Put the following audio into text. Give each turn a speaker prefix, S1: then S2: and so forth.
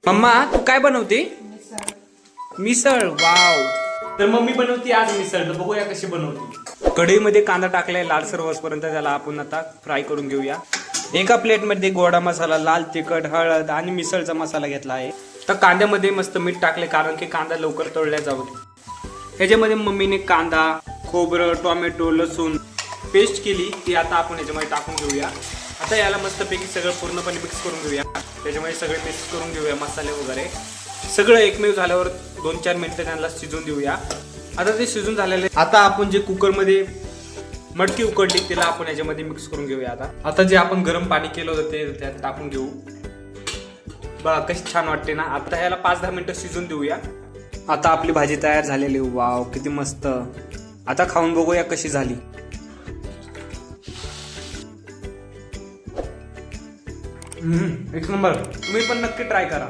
S1: Mamma तू काय बनवते? मिसळ. Wow. तर मम्मी बनवते आज मिसळ. तर बघूया कशी बनवते. कढईमध्ये कांदा टाकलाय लालसर होईपर्यंत. त्याला आपण आता फ्राय करून घेऊया. एका प्लेटमध्ये गोडा मसाला, लाल तिखट, हळद आणि मिसळचा मसाला घेतला आहे. तर कांद्यामध्ये मस्त मीठ टाकले कारण की कांदा लवकर तळल्या जाऊ. ह्याच्यामध्ये मम्मीने कांदा, खोबरं, टोमॅटो, लसूण पेस्ट केली ती आता आपण याच्यामध्ये टाकून घेऊया. आता याला मस्तपैकी सगळं पूर्णपणे मिक्स करून घेऊया. त्याच्यामध्ये सगळे मिक्स करून घेऊया मसाले वगैरे. सगळं एकमेव झाल्यावर 2-4 मिनिटं त्यांना शिजून देऊया. आता ते शिजून झालेले. आता आपण जे कुकरमध्ये मटकी उकडली त्याला आपण याच्यामध्ये मिक्स करून घेऊया. आता जे आपण गरम पाणी केलं होतं ते त्यात टाकून घेऊ. बघा कशी छान वाटते ना. आता ह्याला 5-10 मिनिटं शिजून देऊया. आता आपली भाजी तयार झालेली. वाव किती मस्त. आता खाऊन बघूया कशी झाली. एक नंबर. तुम्ही पण नक्की ट्राय करा.